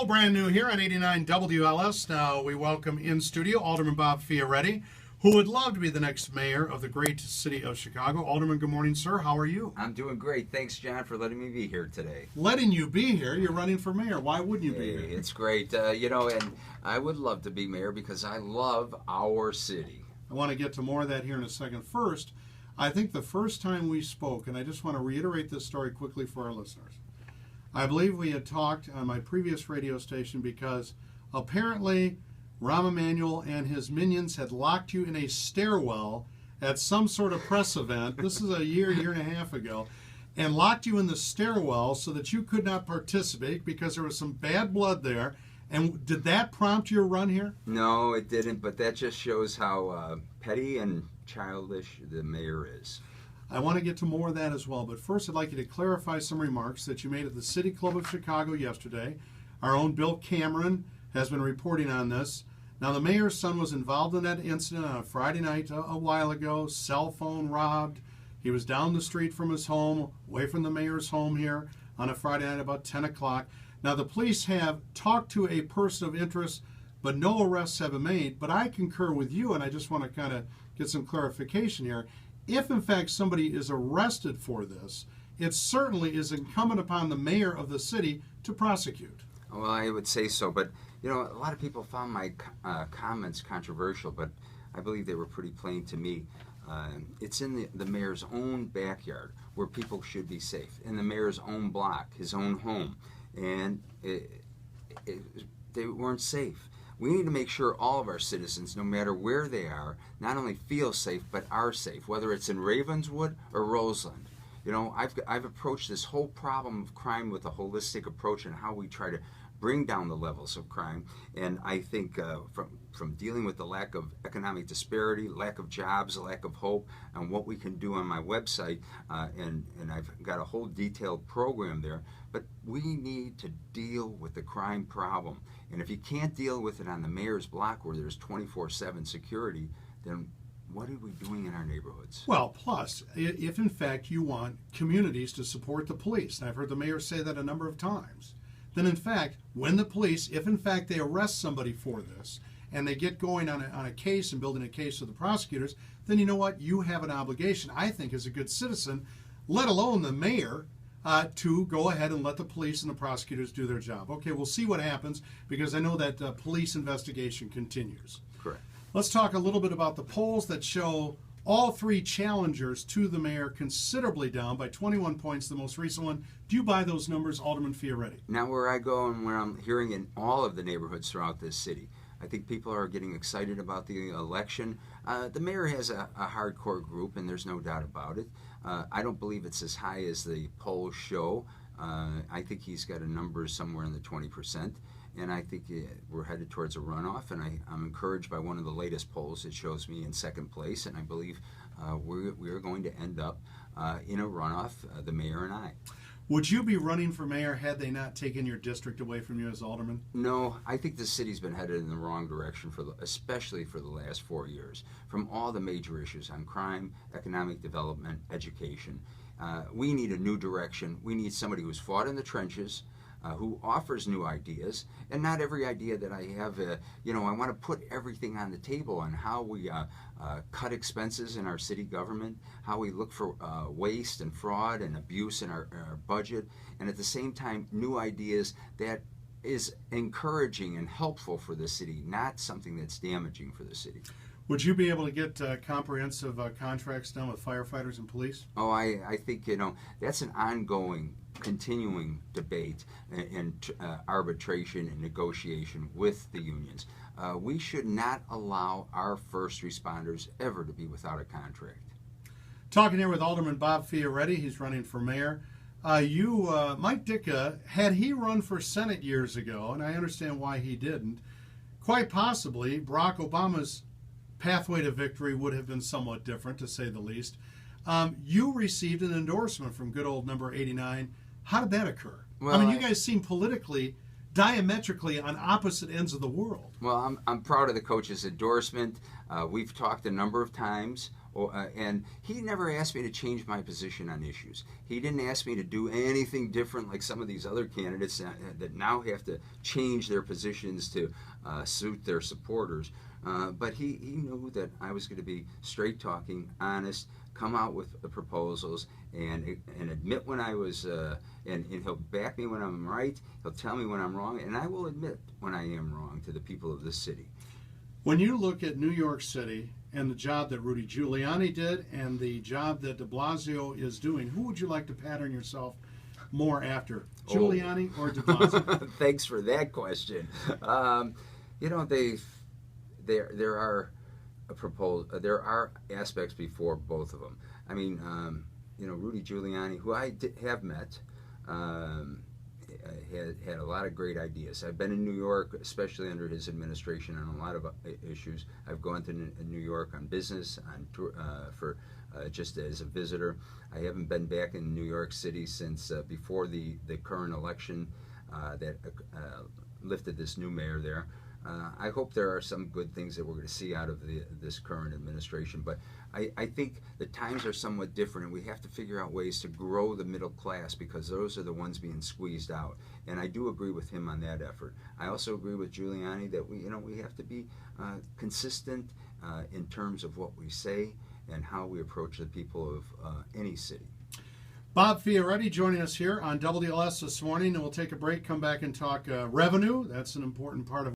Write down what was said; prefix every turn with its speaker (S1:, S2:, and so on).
S1: All brand new here on 89 WLS. Now we welcome in studio Alderman Bob Fioretti, who would love to be the next mayor of the great city of Chicago. Alderman, good morning, sir. How are you?
S2: I'm doing great. Thanks, John, for letting me be here today.
S1: Letting you be here? You're running for mayor. Why wouldn't you be here?
S2: It's great. And I would love to be mayor because I love our city.
S1: I want to get to more of that here in a second. First, I think the first time we spoke, and I just want to reiterate this story quickly for our listeners. I believe we had talked on my previous radio station because apparently Rahm Emanuel and his minions had locked you in a stairwell at some sort of press event. This is a year and a half ago. And locked you in the stairwell so that you could not participate because there was some bad blood there. And did that prompt your run here?
S2: No, it didn't, but that just shows how petty and childish the mayor is.
S1: I want to get to more of that as well, but first I'd like you to clarify some remarks that you made at the City Club of Chicago yesterday. Our own Bill Cameron has been reporting on this. Now, the mayor's son was involved in that incident on a Friday night a while ago, cell phone robbed. He was down the street from his home, away from the mayor's home here on a Friday night about 10 o'clock. Now, the police have talked to a person of interest, but no arrests have been made. But I concur with you, and I just want to kind of get some clarification here. If, in fact, somebody is arrested for this, it certainly is incumbent upon the mayor of the city to prosecute.
S2: Well, I would say so, but, a lot of people found my comments controversial, but I believe they were pretty plain to me. It's in the mayor's own backyard where people should be safe, in the mayor's own block, his own home, and they weren't safe. We need to make sure all of our citizens, no matter where they are, not only feel safe, but are safe, whether it's in Ravenswood or Roseland. I've approached this whole problem of crime with a holistic approach and how we try to bring down the levels of crime. And I think from dealing with the lack of economic disparity, lack of jobs, lack of hope, and what we can do on my website, and I've got a whole detailed program there, but we need to deal with the crime problem. And if you can't deal with it on the mayor's block where there's 24/7 security, then what are we doing in our neighborhoods?
S1: Well, plus, if in fact you want communities to support the police, and I've heard the mayor say that a number of times, then in fact, when the police, if in fact they arrest somebody for this, and they get going on a case and building a case with the prosecutors, then you know what? You have an obligation, I think, as a good citizen, let alone the mayor, to go ahead and let the police and the prosecutors do their job. Okay, we'll see what happens, because I know that police investigation continues.
S2: Correct.
S1: Let's talk a little bit about the polls that show all three challengers to the mayor considerably down by 21 points, the most recent one. Do you buy those numbers, Alderman Fioretti?
S2: Now, where I go and where I'm hearing in all of the neighborhoods throughout this city, I think people are getting excited about the election. The mayor has a hardcore group, and there's no doubt about it. I don't believe it's as high as the polls show. I think he's got a number somewhere in the 20%, and I think we're headed towards a runoff, and I'm encouraged by one of the latest polls that shows me in second place, and I believe we're going to end up in a runoff, the mayor and I.
S1: Would you be running for mayor had they not taken your district away from you as alderman?
S2: No, I think the city's been headed in the wrong direction, especially for the last 4 years, from all the major issues on crime, economic development, education. We need a new direction. We need somebody who's fought in the trenches, who offers new ideas, and not every idea that I have, I want to put everything on the table on how we cut expenses in our city government, how we look for waste and fraud and abuse in our budget, and at the same time, new ideas that is encouraging and helpful for the city, not something that's damaging for the city.
S1: Would you be able to get comprehensive contracts done with firefighters and police?
S2: Oh, I think, that's an ongoing, continuing debate and arbitration and negotiation with the unions. We should not allow our first responders ever to be without a contract.
S1: Talking here with Alderman Bob Fioretti. He's running for mayor. Mike Dicka, had he run for Senate years ago, and I understand why he didn't, quite possibly Barack Obama's pathway to victory would have been somewhat different, to say the least. You received an endorsement from good old number 89. How did that occur? Well, I mean, you guys seem politically diametrically on opposite ends of the world.
S2: Well, I'm proud of the coach's endorsement. We've talked a number of times And he never asked me to change my position on issues. He didn't ask me to do anything different like some of these other candidates that now have to change their positions to suit their supporters. But he knew that I was going to be straight talking, honest, come out with proposals, and admit when I was, and he'll back me when I'm right, he'll tell me when I'm wrong, and I will admit when I am wrong to the people of this city.
S1: When you look at New York City and the job that Rudy Giuliani did and the job that de Blasio is doing, who would you like to pattern yourself more after, Giuliani or de Blasio?
S2: Thanks for that question. You know, there are aspects before both of them. I mean, you know, Rudy Giuliani, who I have met, had a lot of great ideas. I've been in New York, especially under his administration, on a lot of issues. I've gone to New York on business, on tour, just as a visitor. I haven't been back in New York City since before the current election that lifted this new mayor there. I hope there are some good things that we're going to see out of this current administration, but I think the times are somewhat different, and we have to figure out ways to grow the middle class, because those are the ones being squeezed out. And I do agree with him on that effort. I also agree with Giuliani that we have to be consistent in terms of what we say and how we approach the people of any city.
S1: Bob Fioretti joining us here on WLS this morning, and we'll take a break, come back and talk revenue. That's an important part of